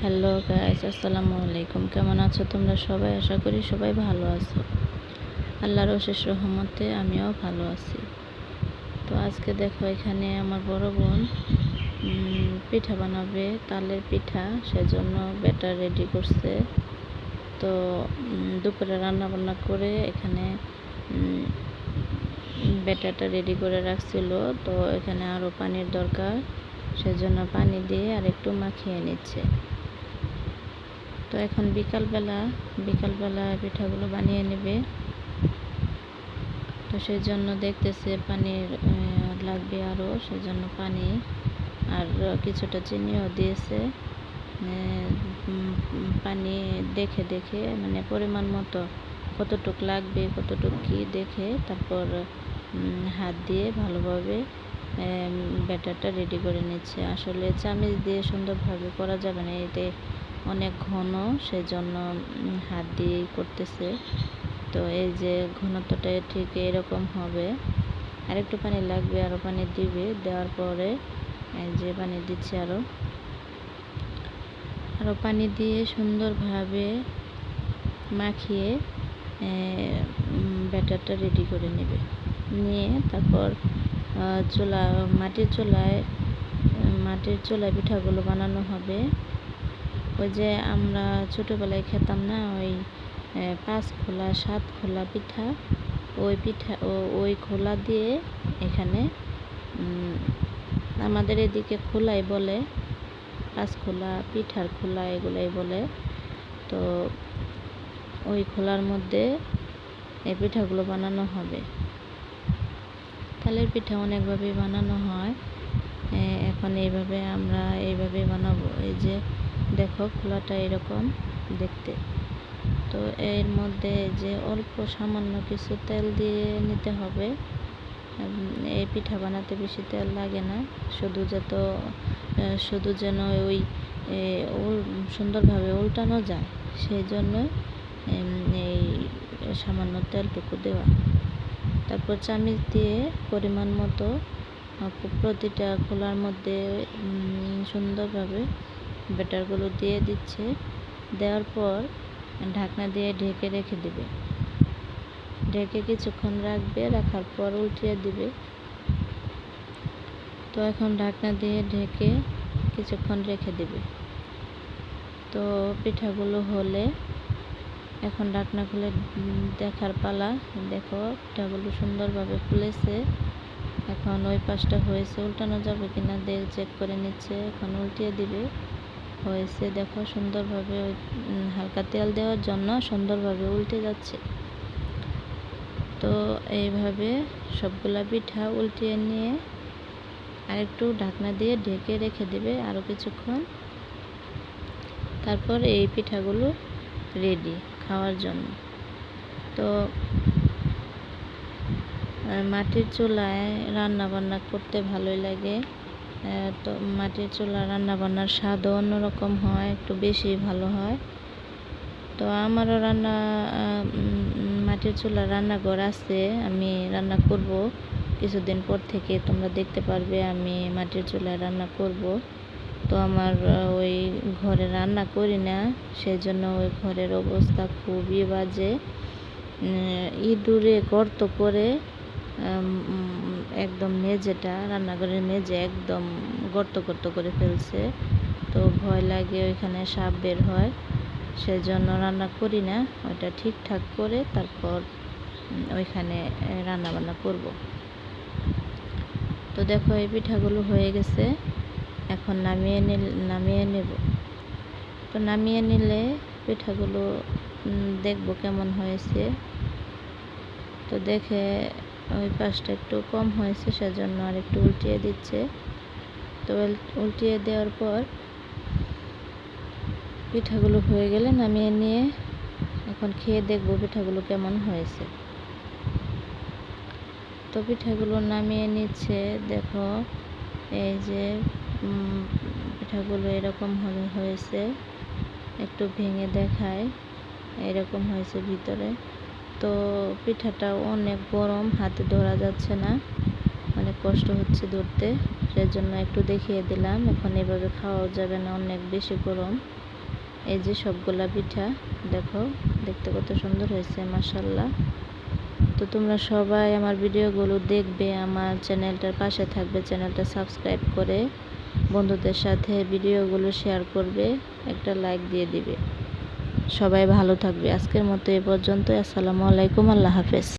Hello guys, আসসালামু আলাইকুম। কেমন আছো তোমরা সবাই? আশা করি সবাই ভালো আছো। আল্লাহর অশেষ রহমতে আমিও ভালো আছি। তো আজকে দেখো, এখানে আমার বড় বোন পিঠা বানাবে, তালের পিঠা। সেজন্য ব্যাটার রেডি করছে। তো দুপুরে রান্না বান্না করে এখানে ব্যাটারটা রেডি করে রাখছিল। তো এখানে আরও পানির দরকার, সেজন্য পানি দিয়ে আর একটু মাখিয়ে নিচ্ছে। তো এখন বিকালবেলা পিঠাগুলো বানিয়ে নেবে। তো সেই জন্য দেখতেছে পানির লাগবে আরও, সেজন্য পানি আর কিছুটা চিনিও দিয়েছে। পানি দেখে দেখে মানে পরিমাণ মতো কতটুক লাগবে, কতটুক কি দেখে তারপর হাত দিয়ে ভালোভাবে ব্যাটারটা রেডি করে নিচ্ছে। আসলে চামিচ দিয়ে সুন্দরভাবে করা যাবে না, এতে অনেক ঘন, সেজন্য হাত দিয়েই করতেছে। তো এই যে ঘনত্বটা ঠিক এরকম হবে। আর একটু পানি লাগবে, আরও পানি দিবে। দেওয়ার পরে এই যে পানি দিচ্ছে, আরও পানি দিয়ে সুন্দরভাবে মাখিয়ে ব্যাটারটা রেডি করে নেবে। নিয়ে তারপর মাটির চুলায় পিঠাগুলো বানানো হবে। ওই যে আমরা ছোটোবেলায় খেতাম না, ওই 5 খোলা 7 খোলা পিঠা, ওই খোলা দিয়ে এখানে আমাদের এদিকে খোলাই বলে, 5 খোলা পিঠার খোলা এগুলাই বলে। তো ওই খোলার মধ্যে এই পিঠাগুলো বানানো হবে। তালের পিঠা অনেকভাবেই বানানো হয়, এখন আমরা এইভাবে বানাবো। এই যে দেখো, খোলাটা এরকম দেখতে। তো এর মধ্যে যে অল্প সামান্য কিছু তেল দিয়ে নিতে হবে। এই পিঠা বানাতে বেশি তেল লাগে না, শুধু যেন ওই সুন্দরভাবে উল্টানো যায়, সেই জন্য এই সামান্য তেলটুকু দেওয়া। তারপর চামিচ দিয়ে পরিমাণ মতো প্রতিটা খোলার মধ্যে সুন্দরভাবে ব্যাটারগুলো দিয়ে দিচ্ছে। দেওয়ার পর ঢাকনা দিয়ে ঢেকে রেখে দিবে। ঢেকে কিছুক্ষণ রাখবে, রাখার পর উল্টিয়ে দিবে। তো এখন ঢাকনা দিয়ে ঢেকে কিছুক্ষণ রেখে দিবে। তো পিঠাগুলো হলে এখন ঢাকনা খুলে দেখার পালা। দেখো, পিঠাগুলো সুন্দরভাবে ফুলেছে। এখন ওই পাশটা হয়েছে, উল্টানো যাবে কিনা চেক করে নিচ্ছে। এখন উল্টিয়ে দিবে। হয়েছে, দেখো সুন্দরভাবে হালকা তেল দেওয়ার জন্য সুন্দরভাবে উল্টে যাচ্ছে। তো এইভাবে সবগুলা পিঠা উল্টিয়ে নিয়ে আরেকটু ঢাকনা দিয়ে ঢেকে রেখে দিবে আরও কিছুক্ষণ। তারপর এই পিঠাগুলো রেডি খাওয়ার জন্য। তো মাটির চুলায় রান্না বান্না করতে ভালোই লাগে। তো মাটির চুলা রান্না বান্নার স্বাদও অন্যরকম হয়, একটু বেশি ভালো হয়। তো আমারও মাটির চুলা রান্নাঘর আছে, আমি রান্না করব কিছুদিন পর থেকে। তোমরা দেখতে পারবে আমি মাটির চুলায় রান্না করব। তো আমার ওই ঘরে রান্না করি না, সেজন্য ওই ঘরের অবস্থা খুবই বাজে। ইঁদুরে গর্ত করে একদম রান্নাঘরের মেঝে একদম গর্ত করে ফেলছে। তো ভয় লাগে, ওইখানে সাপ বের হয়, সেজন্য রান্না করি না। ওইটা ঠিকঠাক করে তারপর ওইখানে রান্না বান্না করব। তো দেখো, এই পিঠাগুলো হয়ে গেছে। এখন নামিয়ে নেব। তো নামিয়ে নিলে পিঠাগুলো দেখবো কেমন হয়েছে। তো দেখে ওই পাশটা একটু কম হয়েছে, সেজন্য আর একটু উল্টিয়ে দিচ্ছে। তো উল্টিয়ে দেওয়ার পর পিঠাগুলো হয়ে গেলে নামিয়ে নিয়ে এখন খেয়ে দেখবো পিঠাগুলো কেমন হয়েছে। তো পিঠাগুলো নামিয়ে নিচ্ছে। দেখো, এই যে পিঠাগুলো এরকম হয়েছে, একটু ভেঙে দেখায়, এরকম হয়েছে ভিতরে। তো পিঠাটা অনেক গরম, হাতে ধরা যাচ্ছে না, অনেক কষ্ট হচ্ছে ধরতে, সেজন্য একটু দেখিয়ে দিলাম। এখন এভাবে খাওয়াও যাবে না, অনেক বেশি গরম। এই যে সবগুলা পিঠা দেখো, দেখতে কত সুন্দর হয়েছে মাশাআল্লাহ। তো তোমরা সবাই আমার ভিডিওগুলো দেখবে, আমার চ্যানেলটার পাশে থাকবে, চ্যানেলটা সাবস্ক্রাইব করে বন্ধুদের সাথে ভিডিওগুলো শেয়ার করবে, একটা লাইক দিয়ে দিবে। সবাই ভালো থাকবে। আজকের মতো এ পর্যন্ত। আসসালামু আলাইকুম, আল্লাহ হাফেজ।